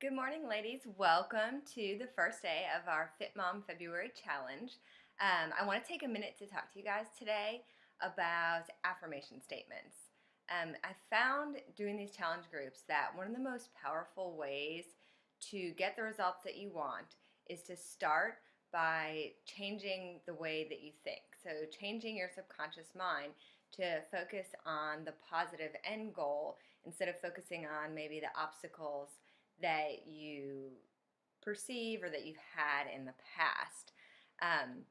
Good morning, ladies. Welcome to the first day of our Fit Mom February challenge. I want to take a minute to talk to you guys today about affirmation statements. I found doing these challenge groups that one of the most powerful ways to get the results that you want is to start by changing the way that you think. So, changing your subconscious mind to focus on the positive end goal instead of focusing on maybe the obstacles that you perceive or that you've had in the past. Um,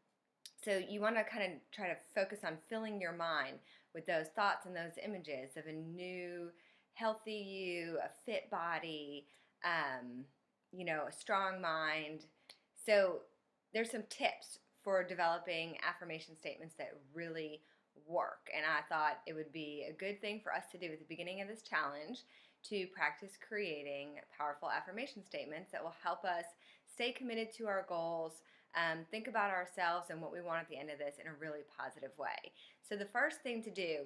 so you want to kind of try to focus on filling your mind with those thoughts and those images of a new, healthy you, a fit body, a strong mind. So there's some tips for developing affirmation statements that really work. And I thought it would be a good thing for us to do at the beginning of this challenge to practice creating powerful affirmation statements that will help us stay committed to our goals, think about ourselves and what we want at the end of this in a really positive way. So the first thing to do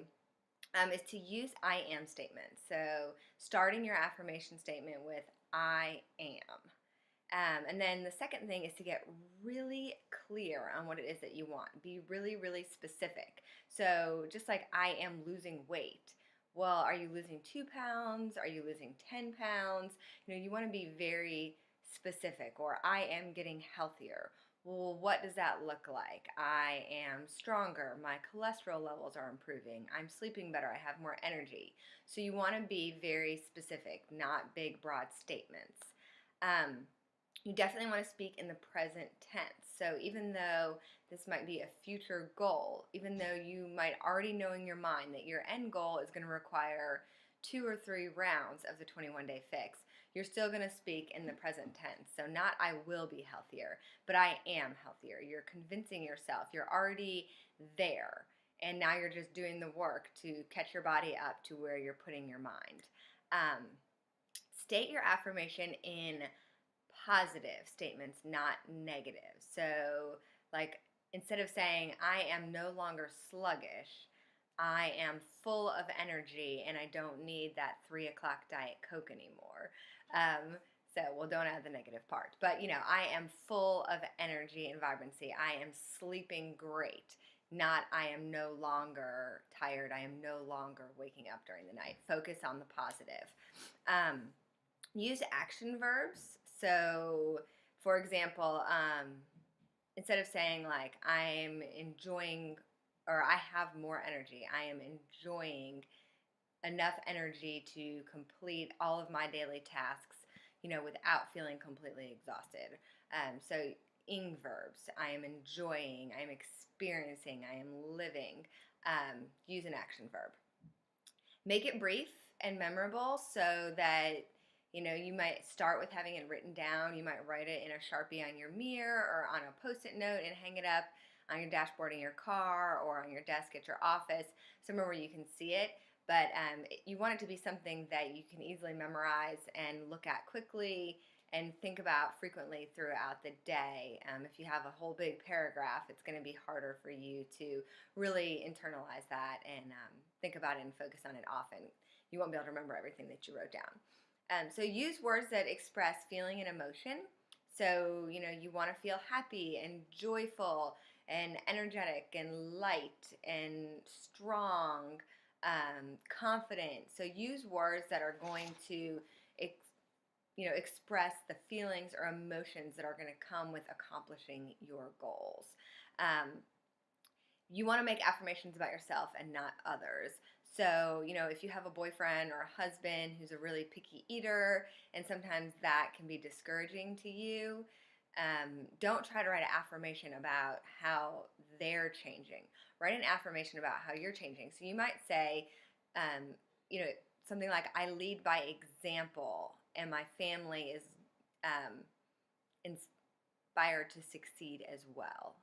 is to use I am statements. So starting your affirmation statement with I am. And then the second thing is to get really clear on what it is that you want. Be really, really specific. So just like I am losing weight. Well, are you losing 2 pounds? Are you losing 10 pounds? You want to be very specific. Or I am getting healthier. Well, what does that look like? I am stronger. My cholesterol levels are improving. I'm sleeping better. I have more energy. So you want to be very specific, not big, broad statements. You definitely want to speak in the present tense. So even though this might be a future goal, even though you might already know in your mind that your end goal is going to require 2 or 3 rounds of the 21-day fix, you're still going to speak in the present tense. So not I will be healthier, but I am healthier. You're convincing yourself. You're already there. And now you're just doing the work to catch your body up to where you're putting your mind. State your affirmation in positive statements, not negative. So, like, instead of saying, I am no longer sluggish, I am full of energy and I don't need that 3 o'clock Diet Coke anymore. Don't add the negative part. But, I am full of energy and vibrancy. I am sleeping great. Not I am no longer tired. I am no longer waking up during the night. Focus on the positive. Use action verbs. So, for example, instead of saying like I'm enjoying or I have more energy, I am enjoying enough energy to complete all of my daily tasks, without feeling completely exhausted. So ing verbs, I am enjoying, I am experiencing, I am living. Use an action verb. Make it brief and memorable so that you might start with having it written down. You might write it in a Sharpie on your mirror or on a Post-it note and hang it up on your dashboard in your car or on your desk at your office, somewhere where you can see it. But you want it to be something that you can easily memorize and look at quickly and think about frequently throughout the day. If you have a whole big paragraph, it's going to be harder for you to really internalize that and think about it and focus on it often. You won't be able to remember everything that you wrote down. So use words that express feeling and emotion. So, you want to feel happy and joyful and energetic and light and strong, confident. So use words that are going to express the feelings or emotions that are going to come with accomplishing your goals. You want to make affirmations about yourself and not others. So, if you have a boyfriend or a husband who's a really picky eater, and sometimes that can be discouraging to you, don't try to write an affirmation about how they're changing. Write an affirmation about how you're changing. So you might say, something like, I lead by example, and my family is inspired to succeed as well.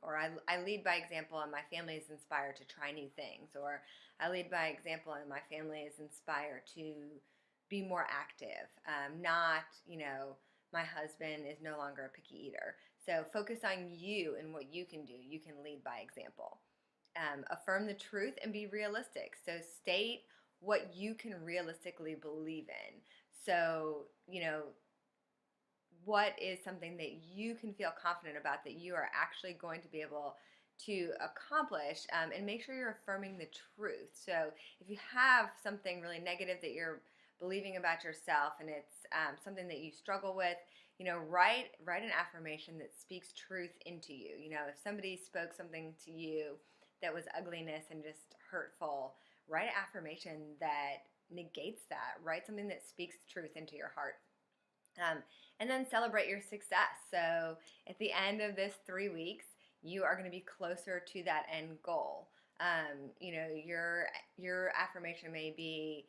Or I lead by example and my family is inspired to try new things. Or I lead by example and my family is inspired to be more active. Not, my husband is no longer a picky eater. So focus on you and what you can do. You can lead by example. Affirm the truth and be realistic. So state what you can realistically believe in. So, what is something that you can feel confident about that you are actually going to be able to accomplish, and make sure you're affirming the truth. So if you have something really negative that you're believing about yourself, and it's something that you struggle with, write an affirmation that speaks truth into you. If somebody spoke something to you that was ugliness and just hurtful, write an affirmation that negates that. Write something that speaks truth into your heart. And then celebrate your success. So at the end of this 3 weeks, you are going to be closer to that end goal. Your affirmation may be,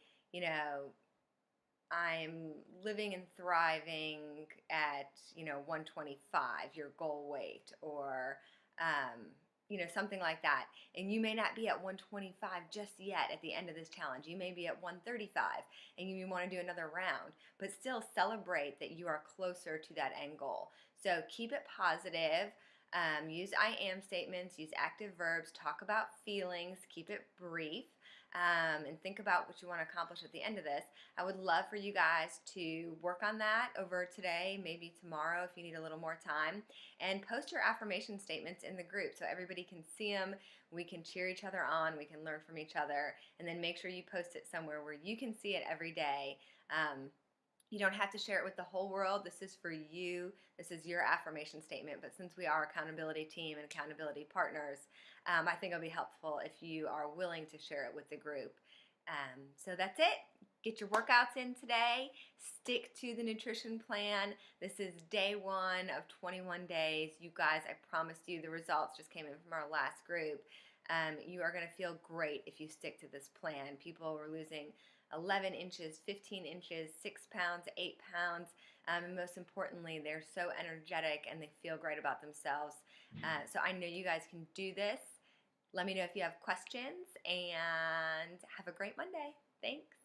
I'm living and thriving at 125, your goal weight, or something like that. And you may not be at 125 just yet at the end of this challenge. You may be at 135 and you want to do another round, but still celebrate that you are closer to that end goal. So keep it positive. Use I am statements, use active verbs, talk about feelings, keep it brief, and think about what you want to accomplish at the end of this. I would love for you guys to work on that over today, maybe tomorrow if you need a little more time, and post your affirmation statements in the group so everybody can see them. We can cheer each other on, we can learn from each other, and then make sure you post it somewhere where you can see it every day. You don't have to share it with the whole world. This is for you. This is your affirmation statement. But since we are accountability team and accountability partners, I think it'll be helpful if you are willing to share it with the group. So that's it. Get your workouts in today. Stick to the nutrition plan. This is day 1 of 21 days. You guys, I promised you, the results just came in from our last group. You are going to feel great if you stick to this plan. People were losing 11 inches, 15 inches, 6 pounds, 8 pounds, and most importantly, they're so energetic and they feel great about themselves. So I know you guys can do this. Let me know if you have questions, and have a great Monday. Thanks.